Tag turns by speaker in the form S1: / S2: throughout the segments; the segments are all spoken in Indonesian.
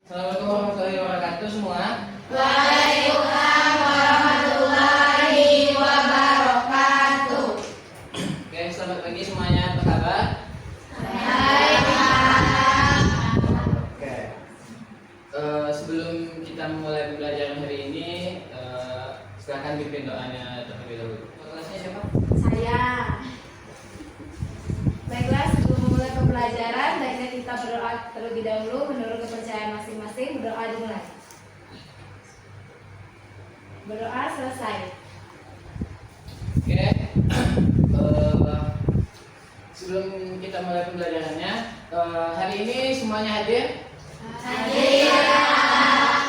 S1: Assalamualaikum warahmatullahi wabarakatuh semua.
S2: Waalaikumsalam warahmatullahi wabarakatuh.
S1: Oke, selamat pagi semuanya. Apa kabar?
S2: Baik.
S1: Oke. Sebelum kita memulai pembelajaran hari ini, silakan pimpin doanya terlebih dahulu. Kelasnya siapa?
S2: Saya. Baiklah, sebelum memulai pembelajaran, baiknya kita berdoa terlebih dahulu menurut kepercayaan masing-masing. Berdoa dimulai. Berdoa selesai.
S1: Oke. Sebelum kita mulai pembelajarannya, hari ini semuanya hadir?
S2: Hadir.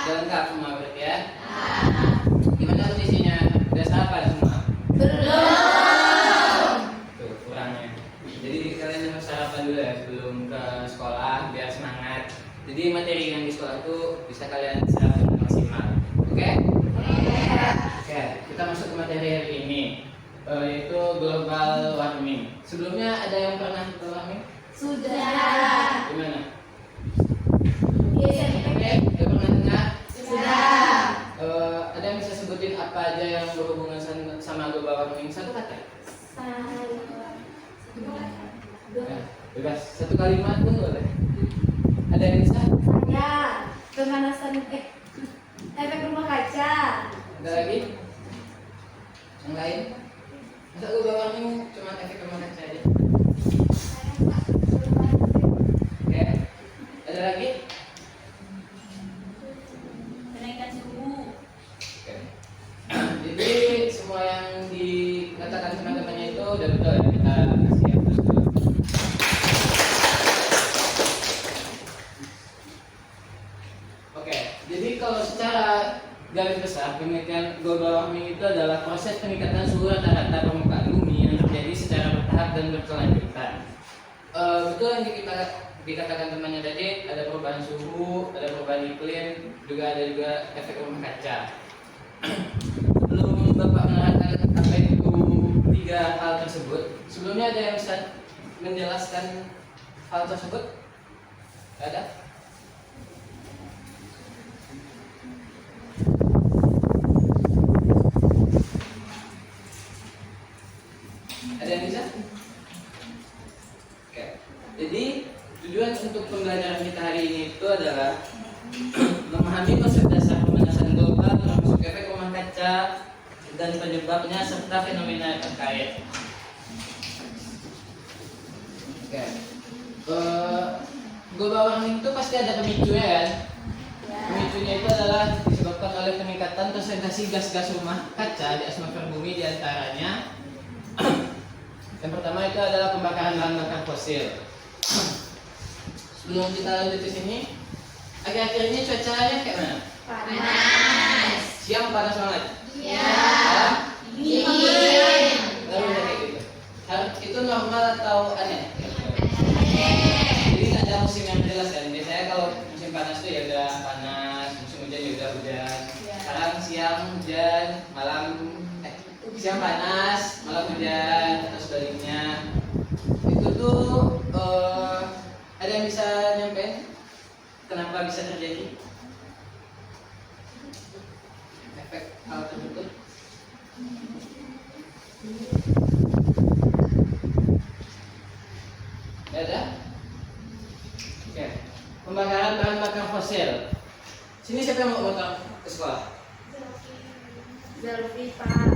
S1: Lengkap semua berarti ya? Gimana kondisinya? Udah sarapan semua?
S2: Belum.
S1: Tuh, kurangnya. Jadi kalian harus sarapan dulu ya sebelum ke sekolah biar semangat. Jadi materi yang di sekolah itu bisa kalian serap dengan maksimal. Oke? Oke, kita masuk ke materi hari ini, yaitu global warming. Sebelumnya ada yang pernah global warming?
S2: Sudah.
S1: Gimana?
S2: Biasanya
S1: Oke, udah pernah dengar?
S2: sudah.
S1: Ada yang bisa sebutin apa aja yang berhubungan sama global warming? Satu kata? Ya, bebas. Satu kalimat pun boleh. Ada yang bisa?
S2: Saya pemanasan efek rumah kaca.
S1: Ada lagi? Yang lain? Masa global warming cuma efek rumah kaca aja? Oke. Ada lagi?
S2: Kenaikan suhu.
S1: Oke. Jadi semua yang dikatakan teman-temannya itu udah betul ya, kita kasih yang terus dulu. Oke, jadi kalau secara garis besar penelitian global warming itu adalah proses peningkatan suhu rata-rata permukaan bumi yang terjadi secara bertahap dan berkelanjutan. Betul yang dikatakan temannya tadi, ada perubahan suhu, ada perubahan iklim, juga ada efek rumah kaca. Belum Bapak menerangkan apa itu tiga hal tersebut. Sebelumnya ada yang bisa menjelaskan hal tersebut? Ada? Ada yang bisa? Oke. Jadi tujuan untuk pembelajaran kita hari ini itu adalah memahami konsep dasar pemanasan global termasuk efek rumah kaca dan penyebabnya serta fenomena terkait. Oke. Global warming itu pasti ada pemicunya kan? Pemicunya itu adalah disebabkan oleh peningkatan konsentrasi gas-gas rumah kaca di atmosfer bumi, diantaranya yang pertama itu adalah pembakaran bahan bakar fosil. Sebelum kita lanjut ke sini, akhir-akhir ini cuacanya kayak mana?
S2: Panas.
S1: Siang panas banget.
S2: Iya.
S1: Malam
S2: Dingin.
S1: lalu kayak gitu. Itu normal atau aneh?
S2: Aneh.
S1: Jadi nggak ada musim yang jelas kan? Biasanya kalau musim panas tuh ya udah panas, musim hujan ya udah hujan. Sekarang siang hujan, siang panas, malam hujan atau sebaliknya. Itu tuh ada yang bisa nyampein kenapa bisa terjadi efek hal tersebut? Ada? Oke. Pembakaran bahan bakar fosil. Sini siapa yang mau motor ke sekolah?
S2: Zalfi Pak.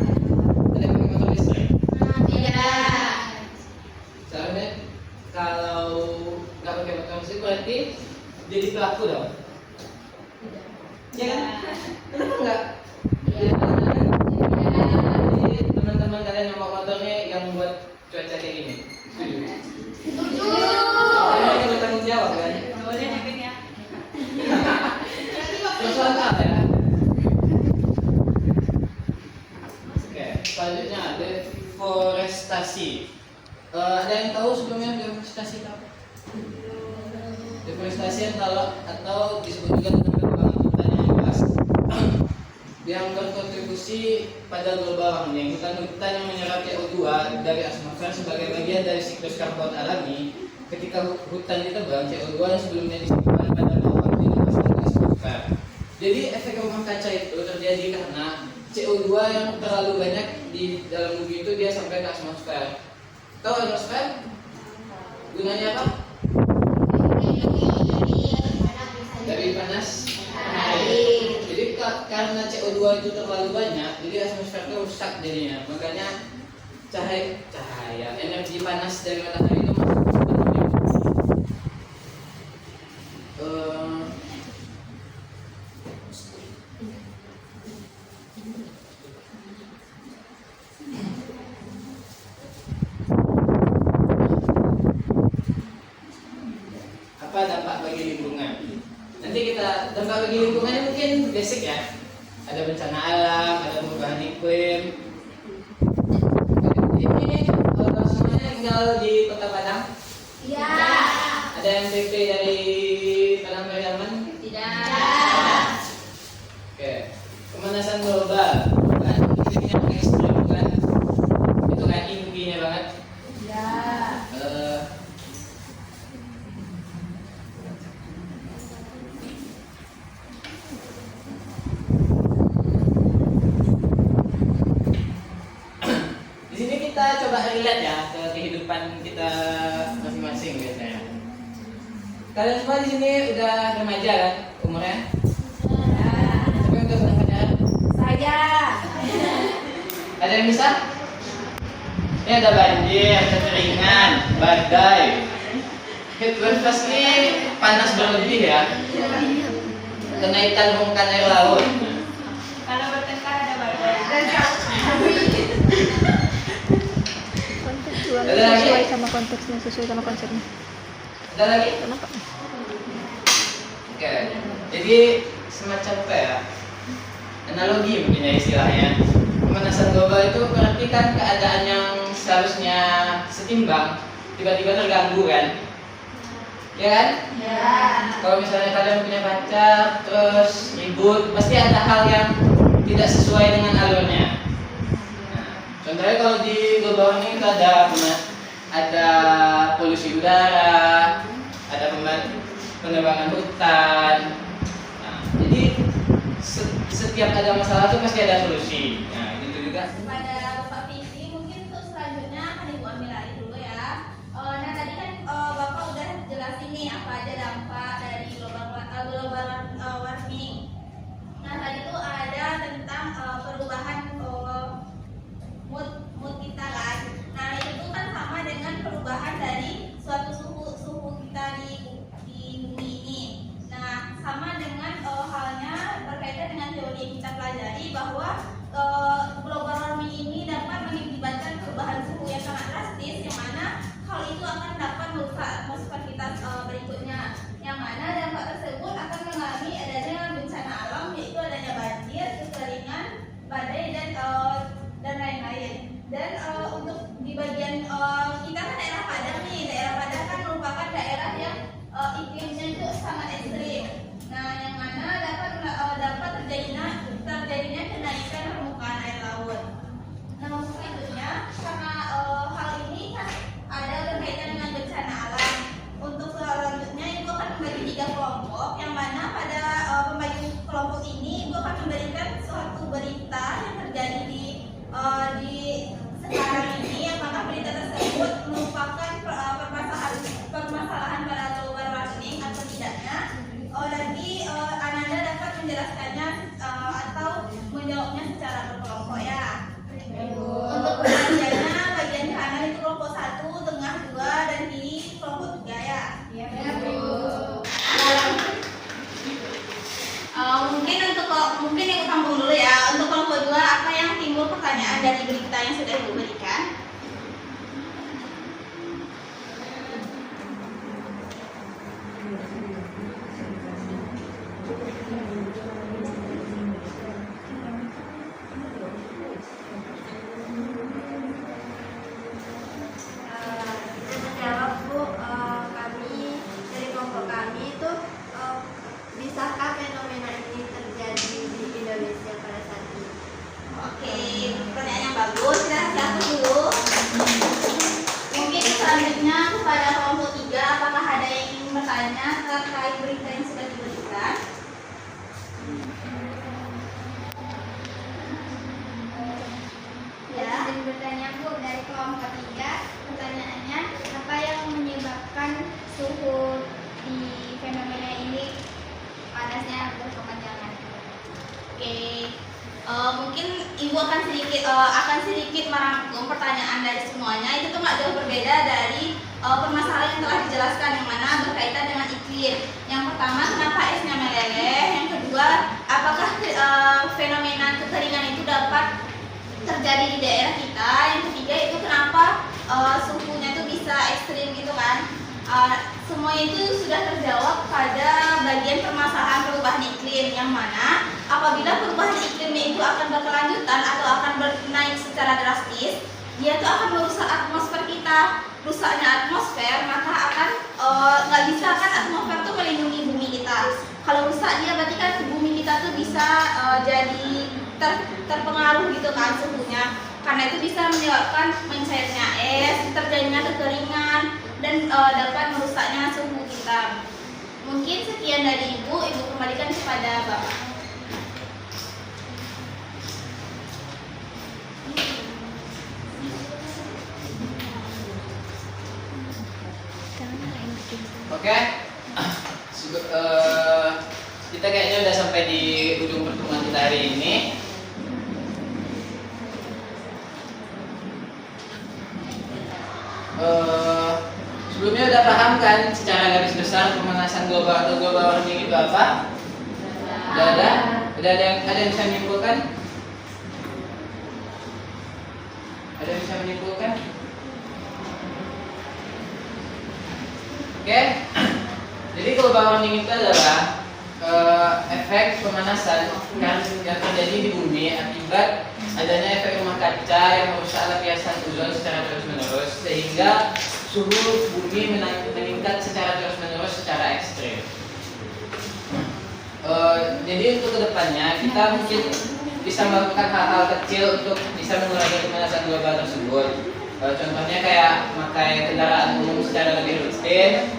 S1: Ada yang pakai motor listrik?
S2: Tidak.
S1: Seharusnya kalau nggak pakai motor listrik berarti jadi pelaku dong. Ya kan? Kenapa enggak?
S2: Iya.
S1: Jadi teman-teman kalian yang mau motornya yang buat cuaca kayak gini. Setuju?
S2: Setuju.
S1: Kalian yang bertanggung jawab kan?
S2: Boleh nebeng ya.
S1: Persoalan apa ya? Oke, selanjutnya ada deforestasi. Ada yang tahu sebelumnya deforestasi itu apa? Deforestasi atau disebut juga dengan penebangan hutan yang luas yang berkontribusi pada global warming. Hutan-hutan yang menyerap CO2 dari atmosfer sebagai bagian dari siklus karbon alami. Ketika hutan ditebang, CO2 yang sebelumnya disimpan pada bawah atmosfer. Jadi efek rumah kaca itu terjadi karena CO2 yang terlalu banyak di dalam bumi itu dia sampai ke atmosfer. Tahu atmosfer? Gunanya apa? Dari panas air. Jadi karena CO2 itu terlalu banyak, jadi atmosfer itu rusak jadinya. Makanya cahaya energi panas dari matahari itu masuk ke bumi. Apa dampak bagi lingkungan? Nanti kita dampak bagi lingkungannya mungkin basic ya. Ada bencana alam, ada perubahan iklim. Ini semuanya tinggal di Kota Padang.
S2: Iya.
S1: Ada yang PP dari Padang Pariaman?
S2: Tidak.
S1: Oke. Pemanasan global. Kan ini yang ekstrim kan. Itu kan intinya banget.
S2: Ya.
S1: Di sini kita coba relate ya ke kehidupan kita masing-masing biasanya. Kalian semua di sini udah remaja kan umurnya? Siapa yang udah pernah pacaran?
S2: Saya.
S1: Ada yang bisa? Ini ada banjir, kekeringan, badai. Heatwave pasti panas berlebih ya. Kenaikan permukaan air laut.
S2: Kalau bertengkar ada badai. Dan
S1: Ada lagi?
S3: Sesuai sama konteksnya, sesuai sama konsepnya.
S1: Ada lagi?
S3: Kenapa?
S1: Oke. Jadi semacam apa ya? Analogi mungkin ya istilahnya. Pemanasan global itu berarti kan keadaan yang seharusnya setimbang tiba-tiba terganggu kan? Ya kan?
S2: Ya.
S1: Kalau misalnya kalian punya pacar terus ribut, pasti ada hal yang tidak sesuai dengan alurnya. Nah, contohnya kalau di global warming itu ada polusi udara, ada penebangan hutan. Nah, jadi setiap ada masalah itu pasti ada solusi. Nah, itu juga.
S4: Pada Bapak Visi mungkin untuk selanjutnya akan Ibu ambil alih dulu ya. Nah tadi kan Bapak udah jelasin nih apa aja dampak dari global warming. Nah tadi tuh ada tentang perubahan mood kita kan. Nah itu kan sama dengan perubahan dari suatu suhu kita di bumi ini. Nah sama dengan halnya berkaitan dengan teori yang kita pelajari bahwa global warming ini dapat mengakibatkan perubahan suhu yang sangat drastis, yang mana hal itu akan dapat merusak atmosfer kita berikutnya, yang mana dampak tersebut akan mengalami adanya bencana alam, yaitu adanya banjir, kekeringan, badai dan lain-lain. Dan untuk di bagian kita kan daerah Padang nih, daerah Padang kan merupakan daerah yang iklimnya itu sangat ekstrim. Nah, yang mana dapat terjadinya kenaikan permukaan air laut. Nah, untuk selanjutnya karena hal ini kan ada berkaitan dengan bencana alam. Untuk selanjutnya ibu akan membagi 3 kelompok, yang mana pada pembagi kelompok ini ibu akan memberikan suatu berita yang terjadi di sekarang ini, apakah berita tersebut merupakan permasalahan pada global warming atau tidaknya. Nanti Ananda dapat menjelaskannya atau menjawabnya secara berkelompok ya. Untuk pembagiannya, bagian kanan itu kelompok 1, tengah 2, dan kiri kelompok 3 ya. Mungkin yang sambung dulu ya. Untuk kelompok 2, apa yang timbul pertanyaan dari berita yang sudah Ibu berikan?
S5: Menjawab Bu, kami dari kelompok kami itu bisakah fenomena ini terjadi di Indonesia pada saat ini?
S4: Oke, pertanyaan yang bagus. Kita dulu. Mungkin selanjutnya kepada kelompok 3, apakah ada yang ingin bertanya terkait berita yang sudah diberikan? akan sedikit merangkum pertanyaan dari semuanya. Itu tuh nggak jauh berbeda dari permasalahan yang telah dijelaskan, yang mana berkaitan dengan iklim. Yang pertama, kenapa esnya meleleh? Yang kedua, apakah fenomena kekeringan itu dapat terjadi di daerah kita? Yang ketiga itu kenapa suhunya itu bisa ekstrim gitu kan? Semua itu sudah terjawab pada bagian permasalahan perubahan iklim, yang mana apabila perubahan iklimnya itu akan berkelanjutan atau akan naik secara drastis, dia itu akan merusak atmosfer kita. Rusaknya atmosfer, maka akan nggak bisa kan atmosfer itu melindungi bumi kita. Kalau rusak dia berarti kan bumi kita tuh bisa jadi terpengaruh gitu kan suhunya. Karena itu bisa menyebabkan mencairnya es, terjadinya kekeringan, dan dapat merusaknya suhu kita. Mungkin sekian dari Ibu kembalikan kepada Bapak.
S1: Oke, kita kayaknya udah sampai di ujung pertemuan kita hari ini. Sebelumnya udah paham kan secara garis besar pemanasan global atau global warming itu apa? Udah ada? Udah ada yang bisa menyimpulkan? Ada yang bisa menyimpulkan? Oke, jadi global warming itu adalah efek pemanasan yang terjadi di bumi akibat adanya efek rumah kaca yang merusak lapisan ozon secara terus-menerus, sehingga suhu bumi meningkat secara terus-menerus secara ekstrim. Jadi untuk kedepannya kita mungkin bisa melakukan hal-hal kecil untuk bisa mengurangi pemanasan global tersebut. Contohnya kayak memakai kendaraan umum secara lebih rutin,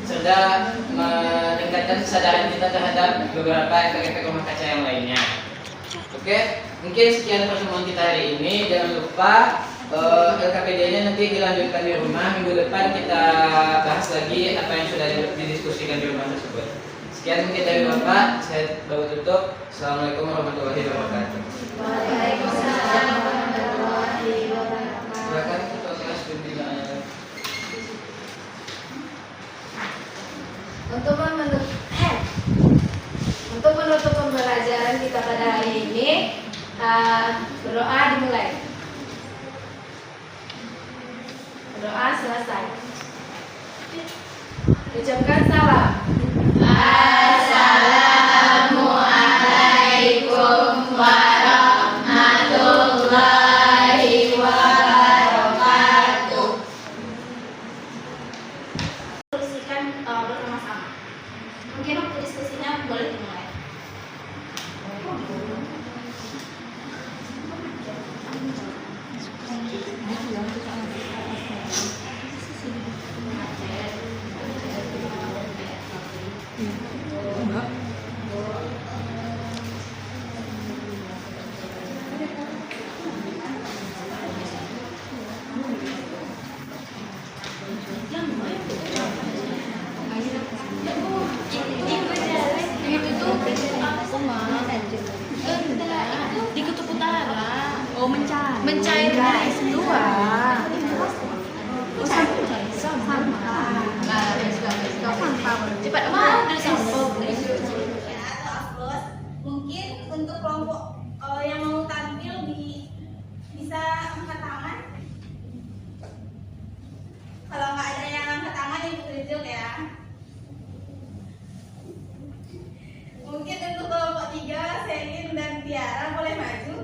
S1: serta meningkatkan kesadaran kita terhadap beberapa efek-efek rumah kaca yang lainnya. Oke, mungkin sekian pertemuan kita hari ini. Jangan lupa LKPD-nya nanti dilanjutkan di rumah. Minggu depan kita bahas lagi apa yang sudah didiskusikan di rumah tersebut. Sekian mungkin dari Bapak. Saya baru tutup. Assalamualaikum warahmatullahi wabarakatuh.
S2: Waalaikumsalam warahmatullahi wabarakatuh.
S1: Silakan ketua kelas pembinaannya.
S2: Untuk menutup pembelajaran kita pada hari ini, berdoa dimulai. Berdoa selesai. Ucapkan salam. Assalamualaikum warahmatullahi wabarakatuh.
S4: Diskusikan bersama-sama. Mungkin waktu diskusinya boleh dimulai.
S5: Di kutub utara.
S3: Oh, mencair.
S5: Mencairkan S2. Cepat dari sampel.
S4: Ya, atau upload. Mungkin untuk kelompok yang mau tampil bisa angkat tangan. Kalau nggak ada yang angkat tangan, Ibu tunjuk ya. Mungkin untuk kelompok 3, Selin dan Tiara boleh maju.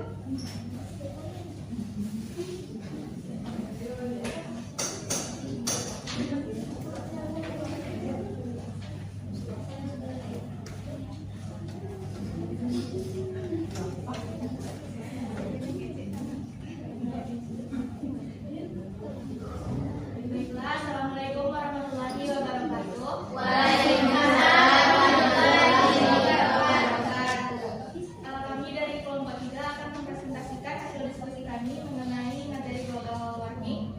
S4: Baiklah, Assalamualaikum warahmatullahi wabarakatuh.
S2: Waalaikumsalam warahmatullahi wabarakatuh.
S4: Kami dari kelompok 3 akan mempresentasikan hasil diskusi kami mengenai materi global warming.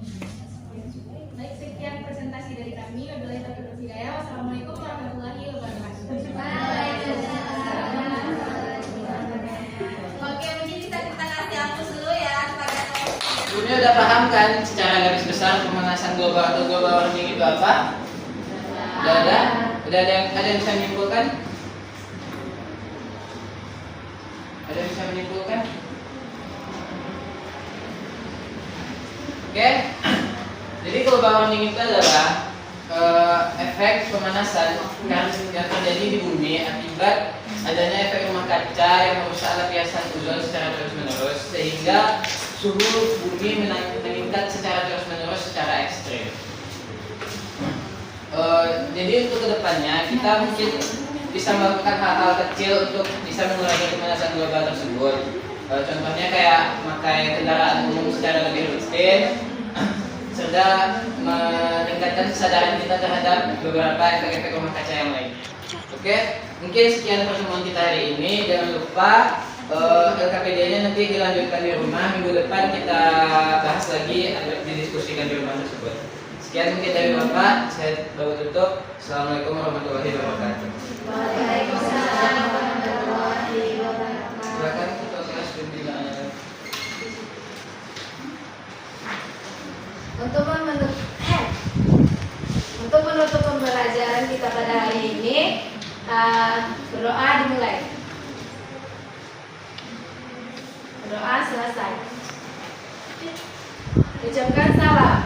S4: Baik, sekian presentasi dari kami. Wabillahi taufiq wal hidayah. Wassalamualaikum warahmatullahi wabarakatuh.
S2: Waalaikumsalam.
S4: Oke, mungkin kita kasih hapus dulu
S1: Sebelumnya udah paham kan secara garis besar pemanasan global atau global warming itu apa? Udah ada? Udah ada yang bisa menyimpulkan? Ada yang bisa menyimpulkan? Oke. Jadi global warming itu adalah efek pemanasan yang terjadi di bumi akibat adanya efek rumah kaca yang merusak lapisan ozon secara terus-menerus sehingga suhu bumi meningkat secara terus-menerus secara ekstrim. Jadi untuk kedepannya kita mungkin bisa melakukan hal-hal kecil untuk bisa mengurangi pemanasan global tersebut. Contohnya kayak memakai kendaraan umum secara lebih rutin, serta meningkatkan kesadaran kita terhadap beberapa efek-efek rumah kaca yang lain. Oke, mungkin sekian pertemuan kita hari ini. Jangan lupa LKPD-nya nanti dilanjutkan di rumah. Minggu depan kita bahas lagi atau didiskusikan di rumah tersebut. Sekian mungkin dari Bapak. Saya baru tutup. Assalamualaikum warahmatullahi wabarakatuh.
S2: Waalaikumsalam warahmatullahi wabarakatuh.
S1: Silakan ketua kelas pembinaan.
S2: Untuk menutup pembelajaran kita pada hari ini, berdoa dimulai. Berdoa selesai. Ucapkan salam.